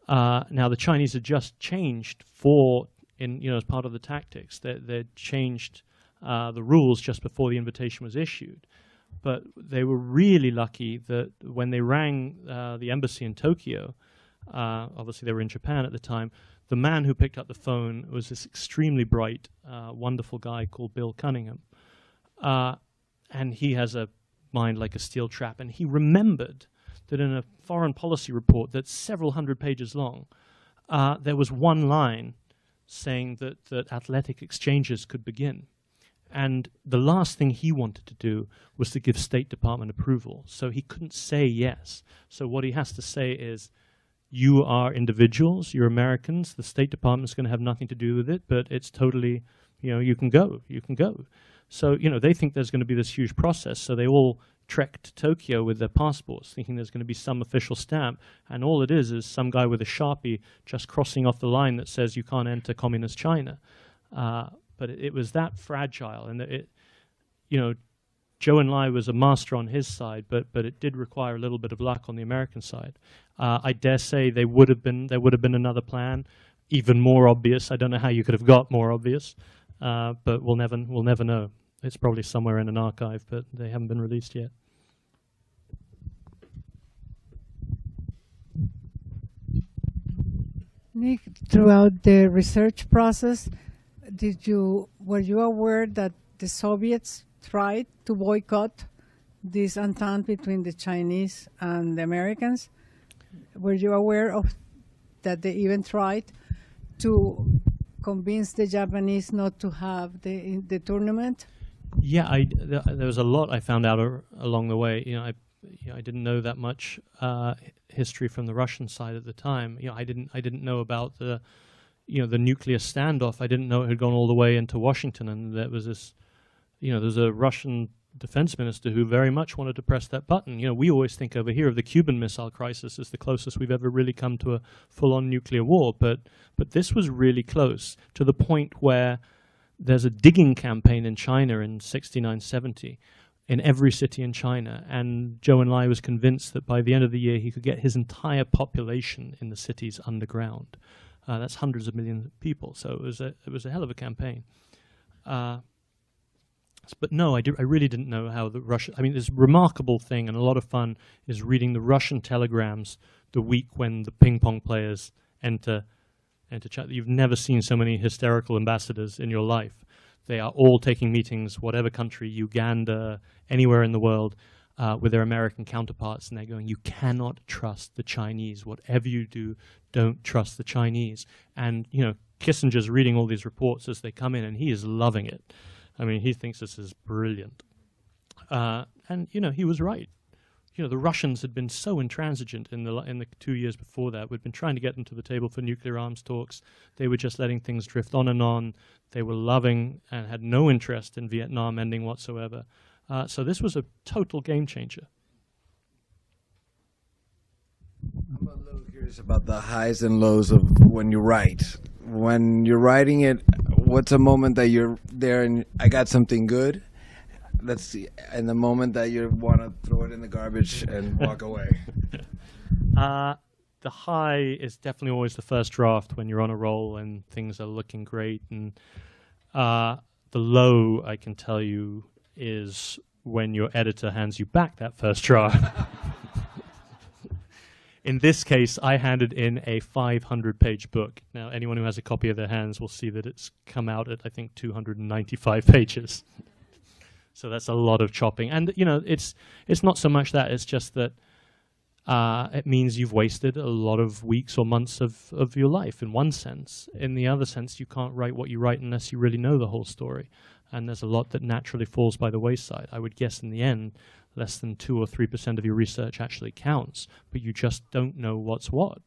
Now the Chinese had just changed as part of the tactics. They changed the rules just before the invitation was issued, but they were really lucky that when they rang the embassy in Tokyo, obviously they were in Japan at the time. The man who picked up the phone was this extremely bright, wonderful guy called Bill Cunningham. And he has a mind like a steel trap. And he remembered that in a foreign policy report that's several hundred pages long, there was one line saying that athletic exchanges could begin. And the last thing he wanted to do was to give State Department approval. So he couldn't say yes. So what he has to say is, you are individuals, you're Americans, the State Department's going to have nothing to do with it, but it's totally, you know, you can go. So, you know, they think there's going to be this huge process, so they all trek to Tokyo with their passports, thinking there's going to be some official stamp, and all it is some guy with a Sharpie just crossing off the line that says you can't enter communist China. But it was that fragile, and you know, Zhou Enlai was a master on his side, but it did require a little bit of luck on the American side. I dare say there would have been another plan, even more obvious. I don't know how you could have got more obvious, but we'll never know. It's probably somewhere in an archive, but they haven't been released yet. Nick, throughout the research process, were you aware that the Soviets tried to boycott this entente between the Chinese and the Americans? Were you aware of that they even tried to convince the Japanese not to have the tournament? Yeah, there was a lot I found out along the way. You know, I didn't know that much history from the Russian side at the time. You know, I didn't know about the nuclear standoff. I didn't know it had gone all the way into Washington, and there was this, you know, there's a Russian defense minister who very much wanted to press that button. You know, we always think over here of the Cuban Missile Crisis as the closest we've ever really come to a full-on nuclear war, but this was really close, to the point where there's a digging campaign in China in 69-70 in every city in China, and Zhou Enlai was convinced that by the end of the year he could get his entire population in the cities underground. That's hundreds of millions of people, so it was a hell of a campaign. But no, I really didn't know how the Russian. I mean, this remarkable thing and a lot of fun is reading the Russian telegrams the week when the ping pong players enter China. You've never seen so many hysterical ambassadors in your life. They are all taking meetings, whatever country, Uganda, anywhere in the world, with their American counterparts, and they're going, you cannot trust the Chinese. Whatever you do, don't trust the Chinese. And, you know, Kissinger's reading all these reports as they come in, and he is loving it. I mean, he thinks this is brilliant. And, you know, he was right. You know, the Russians had been so intransigent in the 2 years before that. We'd been trying to get them to the table for nuclear arms talks. They were just letting things drift on and on. They were loving and had no interest in Vietnam ending whatsoever. So this was a total game changer. I'm a little curious about the highs and lows of when you write. When you're writing it, what's a moment that you're there and I got something good? Let's see. And the moment that you want to throw it in the garbage and walk away. The high is definitely always the first draft when you're on a roll and things are looking great. And the low, I can tell you, is when your editor hands you back that first draft. In this case, I handed in a 500-page book. Now, anyone who has a copy of their hands will see that it's come out at, I think, 295 pages. So that's a lot of chopping. And, you know, it's not so much that. It's just that it means you've wasted a lot of weeks or months of your life, in one sense. In the other sense, you can't write what you write unless you really know the whole story. And there's a lot that naturally falls by the wayside. I would guess in the end, less than 2 or 3% of your research actually counts, but you just don't know what's what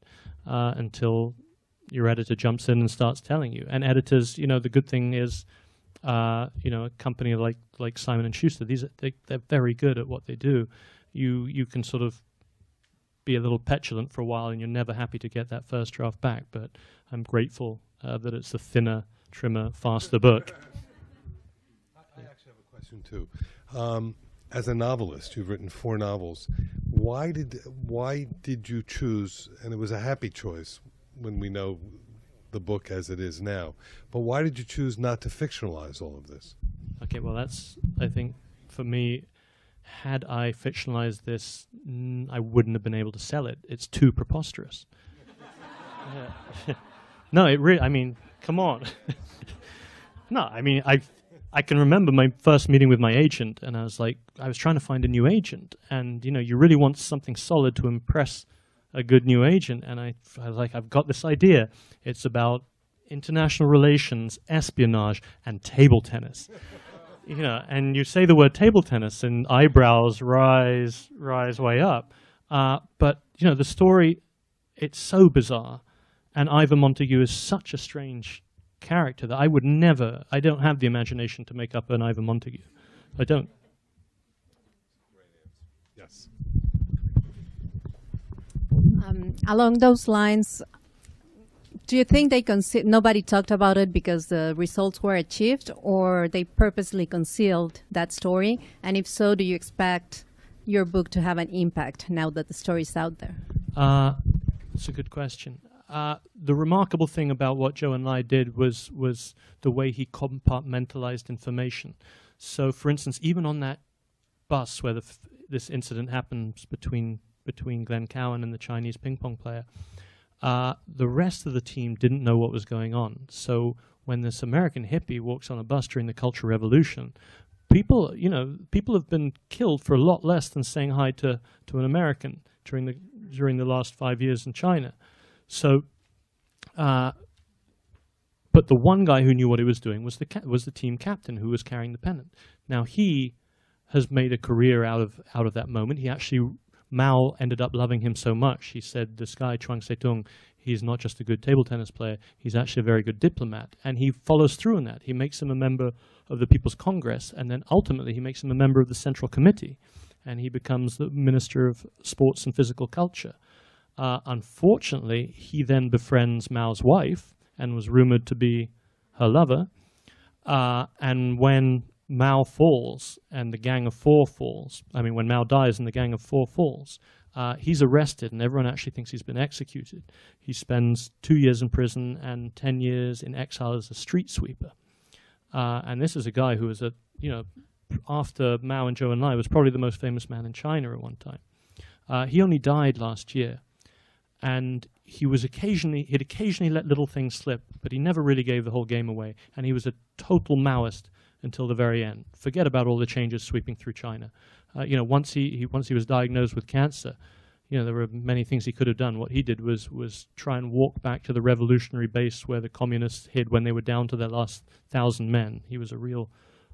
until your editor jumps in and starts telling you. And editors, you know, the good thing is, you know, a company like Simon & Schuster, they're very good at what they do. You can sort of be a little petulant for a while, and you're never happy to get that first draft back. But I'm grateful that it's a thinner, trimmer, faster book. I actually have a question too. As a novelist, you've written 4 novels. Why did you choose? And it was a happy choice when we know the book as it is now. But why did you choose not to fictionalize all of this? Okay, well, that's, I think, for me, had I fictionalized this, I wouldn't have been able to sell it. It's too preposterous. No, it really, I mean, come on. No, I mean, I can remember my first meeting with my agent, and I was like, I was trying to find a new agent. And, you know, you really want something solid to impress a good new agent. And I was like, I've got this idea. It's about international relations, espionage, and table tennis. You know, and you say the word table tennis, and eyebrows rise way up. But, you know, the story, it's so bizarre. And Ivor Montagu is such a strange character that I don't have the imagination to make up an Ivor Montagu. I don't. Yes. Along those lines, do you think they nobody talked about it because the results were achieved, or they purposely concealed that story? And if so, do you expect your book to have an impact now that the story is out there? That's a good question. The remarkable thing about what Joe and I did was the way he compartmentalized information. So, for instance, even on that bus where this incident happens between Glenn Cowan and the Chinese ping pong player, the rest of the team didn't know what was going on. So when this American hippie walks on a bus during the Cultural Revolution, people have been killed for a lot less than saying hi to an American during the last 5 years in China. So, but the one guy who knew what he was doing was the team captain who was carrying the pennant. Now he has made a career out of that moment. Mao ended up loving him so much. He said, this guy, Chuang Tse-tung, he's not just a good table tennis player, he's actually a very good diplomat. And he follows through on that. He makes him a member of the People's Congress, and then ultimately he makes him a member of the Central Committee. And he becomes the Minister of Sports and Physical Culture. Unfortunately, he then befriends Mao's wife and was rumored to be her lover. And when Mao falls and the Gang of Four falls, when Mao dies and the Gang of Four falls, he's arrested and everyone actually thinks he's been executed. He spends 2 years in prison and 10 years in exile as a street sweeper. And this is a guy who was after Mao and Zhou Enlai, was probably the most famous man in China at one time. He only died last year, and he'd occasionally let little things slip, but he never really gave the whole game away. And he was a total Maoist until the very end. Forget about all the changes sweeping through China. Once he was diagnosed with cancer, there were many things he could have done. What he did was try and walk back to the revolutionary base where the communists hid when they were down to their last 1,000 men. He was a real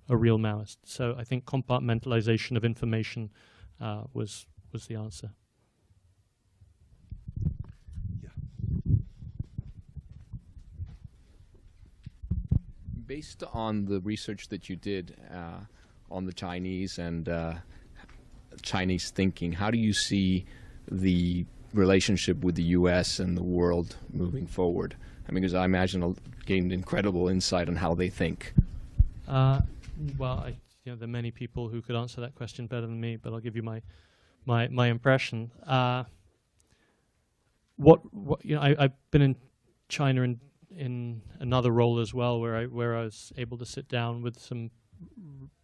Maoist. So I think compartmentalization of information was the answer. Based on the research that you did on the Chinese and Chinese thinking, how do you see the relationship with the U.S. and the world moving forward? I mean, because I imagine you gained incredible insight on how they think. Well, there are many people who could answer that question better than me, but I'll give you my impression. I've been in China in another role as well, where I was able to sit down with some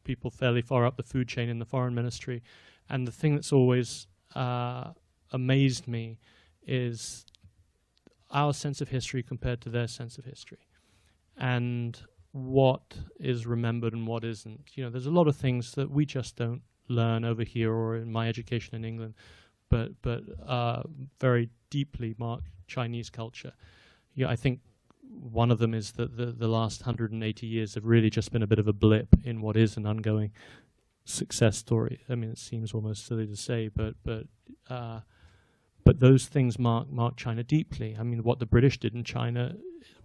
people fairly far up the food chain in the foreign ministry, and the thing that's always amazed me is our sense of history compared to their sense of history, and what is remembered and what isn't. There's a lot of things that we just don't learn over here or in my education in England, but very deeply mark Chinese culture. I think one of them is that the last 180 years have really just been a bit of a blip in what is an ongoing success story. I mean, it seems almost silly to say, but those things mark China deeply. I mean, what the British did in China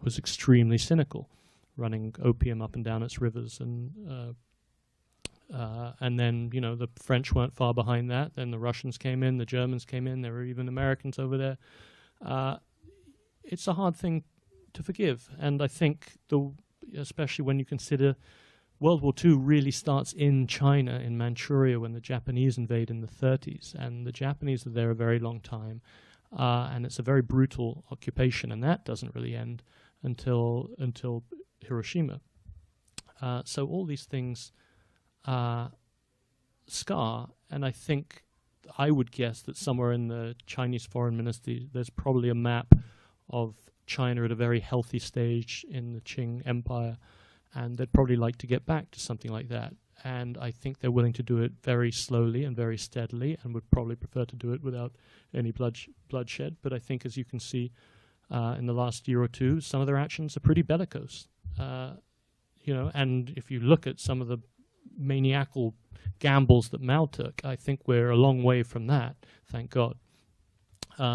was extremely cynical, running opium up and down its rivers, and then the French weren't far behind that. Then the Russians came in, the Germans came in, there were even Americans over there. It's a hard thing to forgive, and I think especially when you consider World War II really starts in China, in Manchuria, when the Japanese invade in the 30s, and the Japanese are there a very long time, and it's a very brutal occupation, and that doesn't really end until Hiroshima. So all these things scar, and I would guess that somewhere in the Chinese foreign ministry there's probably a map of China at a very healthy stage in the Qing Empire, and they'd probably like to get back to something like that. And I think they're willing to do it very slowly and very steadily, and would probably prefer to do it without any bloodshed. But I think, as you can see in the last year or two, some of their actions are pretty bellicose. And if you look at some of the maniacal gambles that Mao took, I think we're a long way from that, thank God.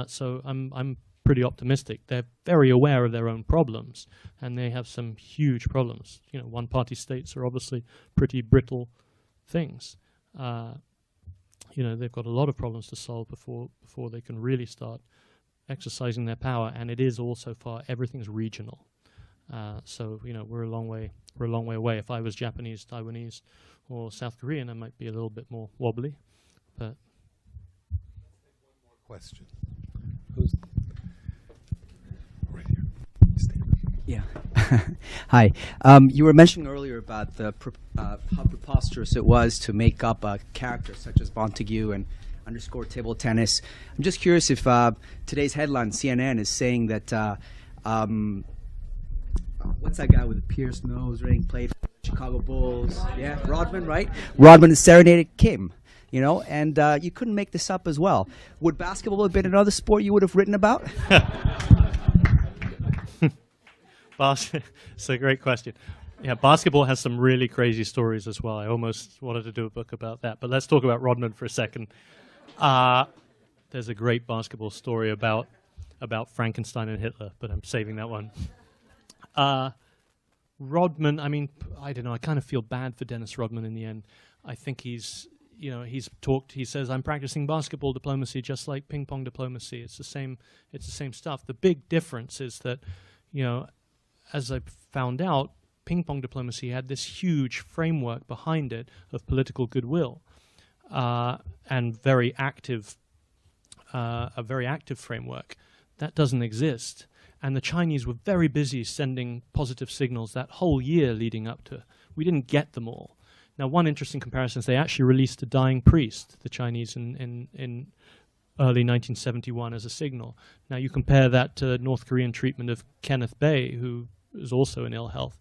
So I'm pretty optimistic. They're very aware of their own problems, and they have some huge problems. One-party states are obviously pretty brittle things. They've got a lot of problems to solve before they can really start exercising their power, and it is all so far everything's regional. So we're a long way away. If I was Japanese, Taiwanese, or South Korean, I might be a little bit more wobbly. But one more question. Who's right here? Yeah. Hi. You were mentioning earlier about how preposterous it was to make up a character such as Montague and underscore table tennis. I'm just curious if today's headline, CNN, is saying that what's that guy with the pierced nose, ring, played for the Chicago Bulls? Yeah, Rodman, right? Rodman serenaded Kim, and you couldn't make this up as well. Would basketball have been another sport you would have written about? It's a great question. Yeah, basketball has some really crazy stories as well. I almost wanted to do a book about that, but let's talk about Rodman for a second. There's a great basketball story about Frankenstein and Hitler, but I'm saving that one. Rodman, I don't know, I kind of feel bad for Dennis Rodman in the end. I think he says, I'm practicing basketball diplomacy just like ping pong diplomacy. It's the same stuff. The big difference is that, as I found out, ping pong diplomacy had this huge framework behind it of political goodwill, and a very active framework. That doesn't exist. And the Chinese were very busy sending positive signals that whole year leading up to. We didn't get them all. Now, one interesting comparison is they actually released a dying priest, the Chinese, in early 1971 as a signal. Now, you compare that to North Korean treatment of Kenneth Bae, who is also in ill health.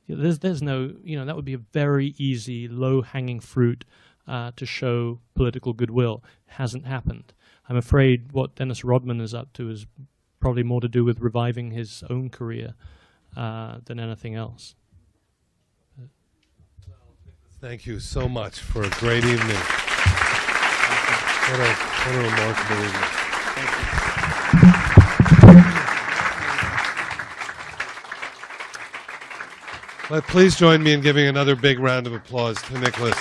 There's no, that would be a very easy, low-hanging fruit to show political goodwill. Hasn't happened. I'm afraid what Dennis Rodman is up to is probably more to do with reviving his own career than anything else. Thank you so much for a great evening. What a remarkable evening. Please join me in giving another big round of applause to Nicholas.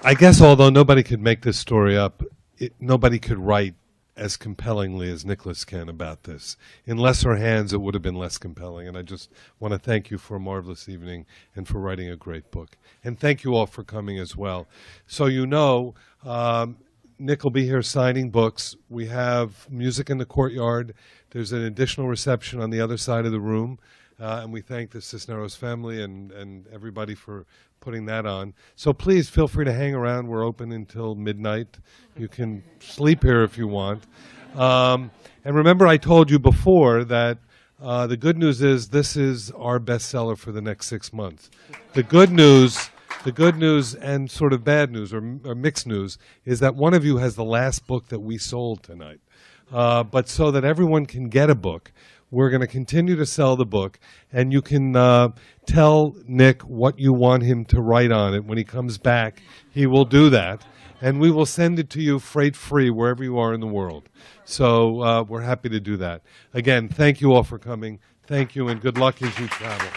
I guess although nobody could make this story up, nobody could write as compellingly as Nicholas can about this. In lesser hands, it would have been less compelling. And I just want to thank you for a marvelous evening and for writing a great book. And thank you all for coming as well. So Nick will be here signing books. We have music in the courtyard. There's an additional reception on the other side of the room. And we thank the Cisneros family and everybody for putting that on. So please feel free to hang around. We're open until midnight. You can sleep here if you want. And remember, I told you before that the good news is this is our bestseller for the next 6 months. The good news and sort of bad news or mixed news is that one of you has the last book that we sold tonight. But so that everyone can get a book, we're going to continue to sell the book, and you can tell Nick what you want him to write on it. When he comes back, he will do that, and we will send it to you freight-free wherever you are in the world. So we're happy to do that. Again, thank you all for coming. Thank you, and good luck as you travel.